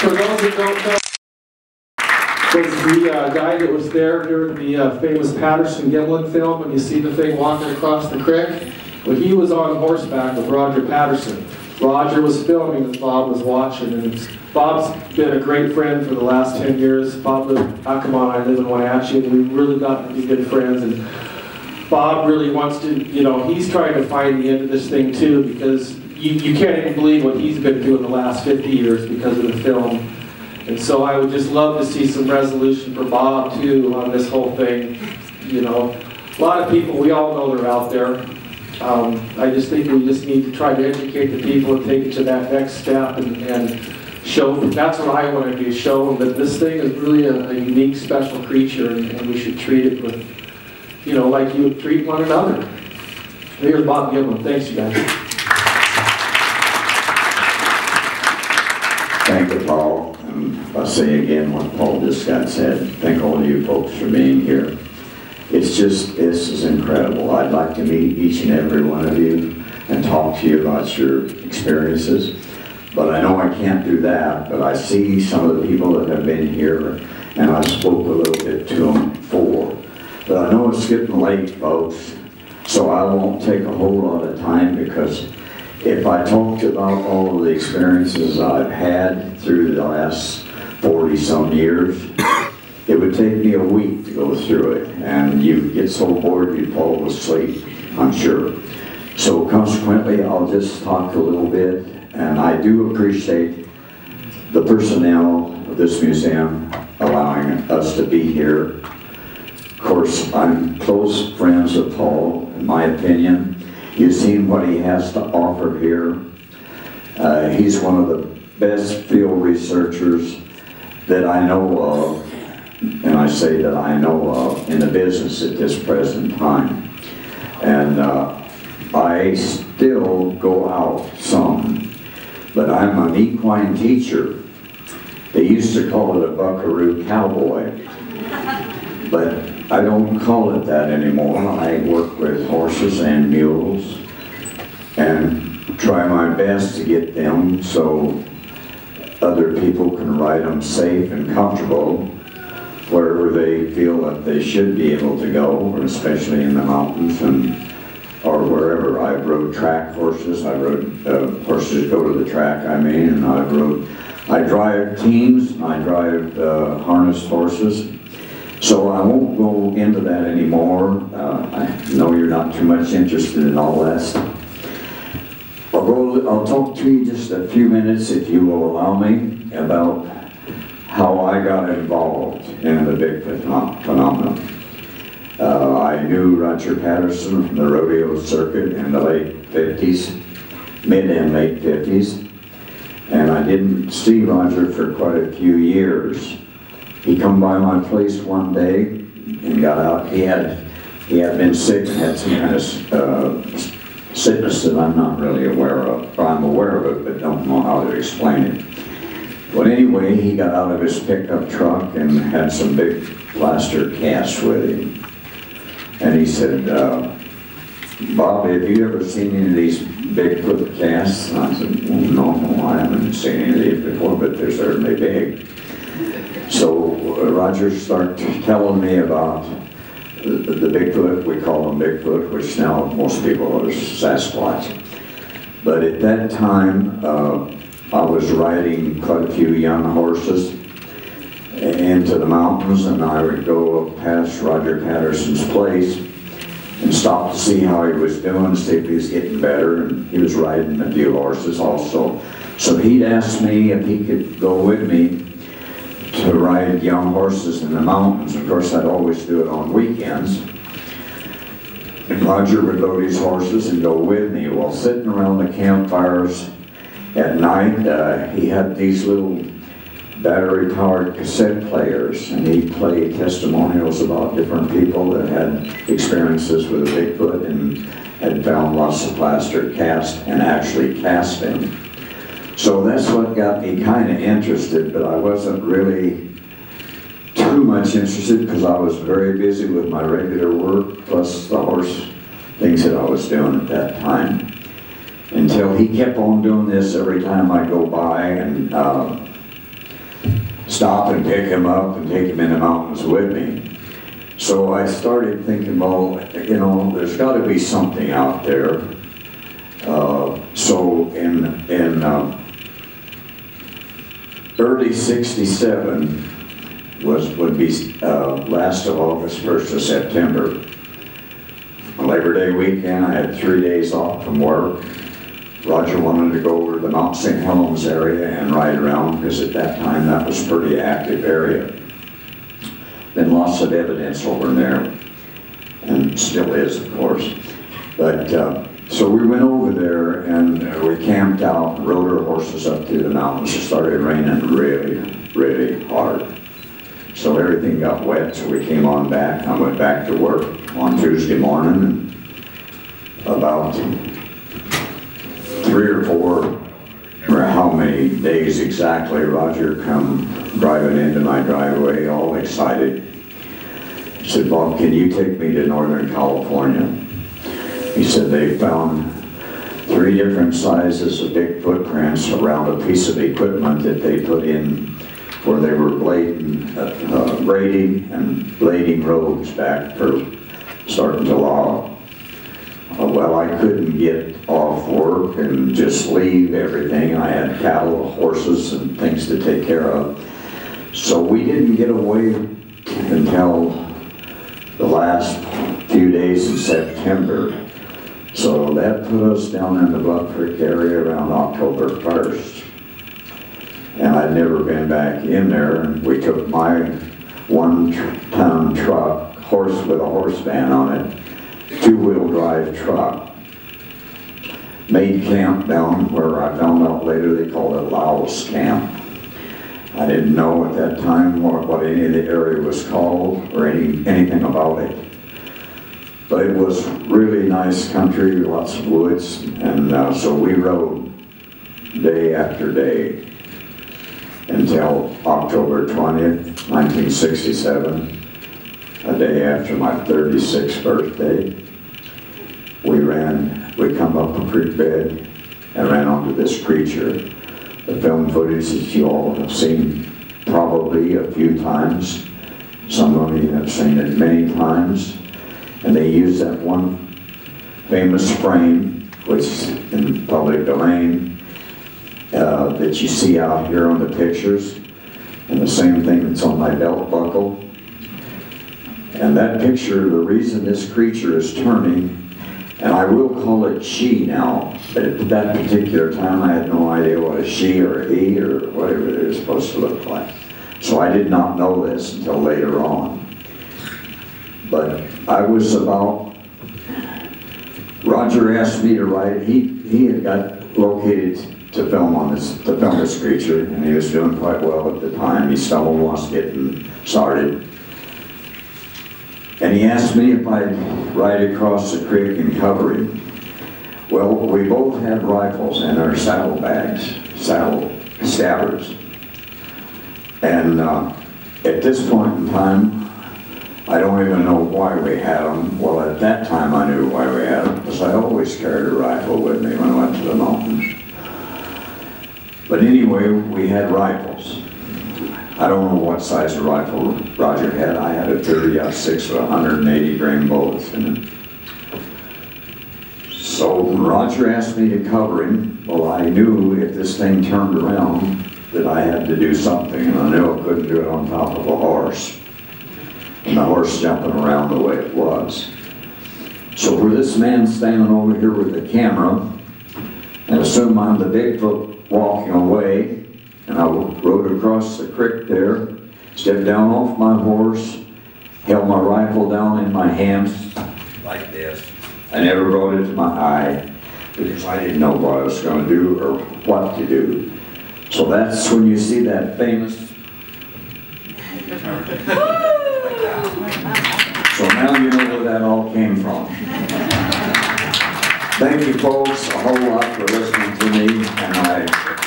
For those that don't know, was the guy that was there during the famous Patterson-Gimlin film, when you see the thing walking across the creek. Well, he was on horseback with Roger Patterson. Roger was filming as Bob was watching, and Bob's been a great friend for the last 10 years. Bob lived in Acamon, I live in Wenatchee, and we've really gotten to be good friends. And Bob really wants to, you know, he's trying to find the end of this thing too, because you can't even believe what he's been doing the last 50 years because of the film. And so I would just love to see some resolution for Bob too on this whole thing. You know, a lot of people, we all know they're out there. I just think we just need to try to educate the people and take it to that next step and show them. That's what I want to do, show them that this thing is really a unique, special creature, and we should treat it with, you know, like you would treat one another. Here's Bob Gimlin. Thanks, you guys. Thank you, Paul. And I'll say again what Paul just got said. Thank all of you folks for being here. It's just, this is incredible. I'd like to meet each and every one of you and talk to you about your experiences. But I know I can't do that, but I see some of the people that have been here, and I spoke a little bit to them before. But I know it's getting late, folks, so I won't take a whole lot of time, because if I talked about all of the experiences I've had through the last 40-some years, it would take me a week to go through it, and you'd get so bored you'd fall asleep, I'm sure. So consequently, I'll just talk a little bit, and I do appreciate the personnel of this museum allowing us to be here. Of course, I'm close friends with Paul, in my opinion. You've seen what he has to offer here. He's one of the best field researchers that I know of, and I say that I know of, in the business at this present time. And I still go out some, but I'm an equine teacher. They used to call it a buckaroo cowboy, but I don't call it that anymore. I work with horses and mules and try my best to get them so other people can ride them safe and comfortable wherever they feel that they should be able to go, or especially in the mountains or wherever. I've rode track horses. I rode horses go to the track, and I drive teams, and I drive harnessed horses. So I won't go into that anymore. I know you're not too much interested in all that stuff. I'll talk to you just a few minutes, if you will allow me, about how I got involved in the Bigfoot phenomenon. I knew Roger Patterson from the rodeo circuit in the late 50s, mid and late 50s, and I didn't see Roger for quite a few years. He come by my place one day and got out. He had been sick and had some kind of sickness that I'm not really aware of, or I'm aware of it, but don't know how to explain it. But anyway, he got out of his pickup truck and had some big plaster casts with him. And he said, Bob, have you ever seen any of these Bigfoot casts? And I said, well, no, I haven't seen any of these before, but they're certainly big. So Roger started telling me about the Bigfoot. We call them Bigfoot, which now most people are Sasquatch. But at that time, I was riding quite a few young horses into the mountains, and I would go past Roger Patterson's place and stop to see how he was doing, see if he was getting better, and he was riding a few horses also. So he'd asked me if he could go with me to ride young horses in the mountains. Of course, I'd always do it on weekends. And Roger would load his horses and go with me. Well, sitting around the campfires at night, he had these little battery-powered cassette players, and he'd play testimonials about different people that had experiences with Bigfoot and had found lots of plaster casts and actually cast them. So that's what got me kind of interested, but I wasn't really too much interested because I was very busy with my regular work, plus the horse things that I was doing at that time. Until he kept on doing this every time I go by, and stop and pick him up and take him in the mountains with me. So I started thinking, well, you know, there's got to be something out there. So in early '67 would be last of August, 1st of September. On Labor Day weekend, I had 3 days off from work. Roger wanted to go over to the Mount St. Helens area and ride around, because at that time that was a pretty active area. Been lots of evidence over there, and still is, of course. But so we went over there and we camped out and rode our horses up through the mountains. It started raining really, really hard. So everything got wet, so we came on back. I went back to work on Tuesday morning, and about 3 or 4, or how many days exactly, Roger come driving into my driveway, all excited. He said, "Bob, can you take me to Northern California?" He said they found 3 different sizes of big footprints around a piece of equipment that they put in where they were grading and blading roads back for starting to log. Well, I couldn't get off work and just leave everything. I had cattle, horses, and things to take care of. So we didn't get away until the last few days in September. So that put us down in the Bluff Creek area around October 1st. And I'd never been back in there. We took my 1-ton truck, horse with a horse van on it, 2-wheel drive truck, made camp down where I found out later they called it Dalles camp. I didn't know at that time what any of the area was called or anything about it. But it was really nice country, lots of woods, and so we rode day after day until October 20th, 1967, a day after my 36th birthday. We come up a creek bed and ran onto this creature. The film footage that you all have seen probably a few times. Some of you have seen it many times. And they use that one famous frame, which is in public domain, that you see out here on the pictures, and the same thing that's on my belt buckle. And that picture, the reason this creature is turning, and I will call it she now, but at that particular time I had no idea what a she or a he or whatever they were supposed to look like. So I did not know this until later on. But I was about, Roger asked me to write, he had got located to film this creature, and he was doing quite well at the time. He stumbled once getting started. And he asked me if I'd ride across the creek and cover him. Well, we both had rifles in our saddlebags, saddle stabbards. And at this point in time, I don't even know why we had them. Well, at that time I knew why we had them, because I always carried a rifle with me when I went to the mountains. But anyway, we had rifles. I don't know what size of rifle Roger had. I had a 30-06 with 180 grain bullets in it. So when Roger asked me to cover him, well, I knew if this thing turned around that I had to do something, and I knew I couldn't do it on top of a horse. And the horse jumping around the way it was. So for this man standing over here with the camera, and assume I'm the Bigfoot walking away, and I rode across the creek there, stepped down off my horse, held my rifle down in my hands like this. I never brought it to my eye because I didn't know what I was going to do or what to do. So that's when you see that famous. So now you know where that all came from. Thank you folks a whole lot for listening to me, and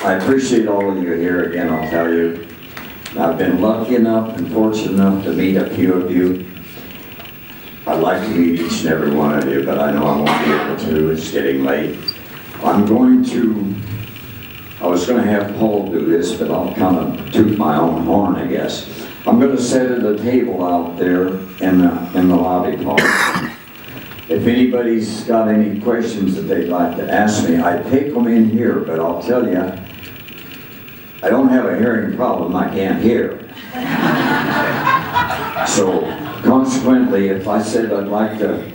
I appreciate all of you here again, I'll tell you. I've been lucky enough and fortunate enough to meet a few of you. I'd like to meet each and every one of you, but I know I won't be able to. It's getting late. I'm going to I was going to have Paul do this, but I'll kind of toot my own horn, I guess. I'm going to set at a table out there in the lobby part. If anybody's got any questions that they'd like to ask me, I take them in here, but I'll tell you, I don't have a hearing problem, I can't hear. So, consequently, if I said I'd like to,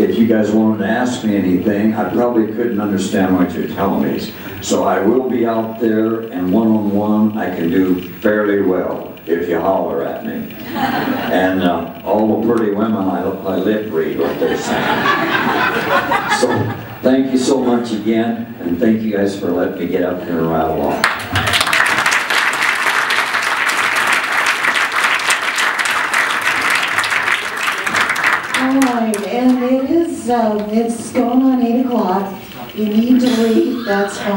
if you guys wanted to ask me anything, I probably couldn't understand what you're telling me. So I will be out there, and one-on-one I can do fairly well if you holler at me. And all the pretty women, I lip read what they're saying. So thank you so much again, and thank you guys for letting me get up here and rattle on. Alright, and it's going on 8 o'clock. You need to leave, that's fine.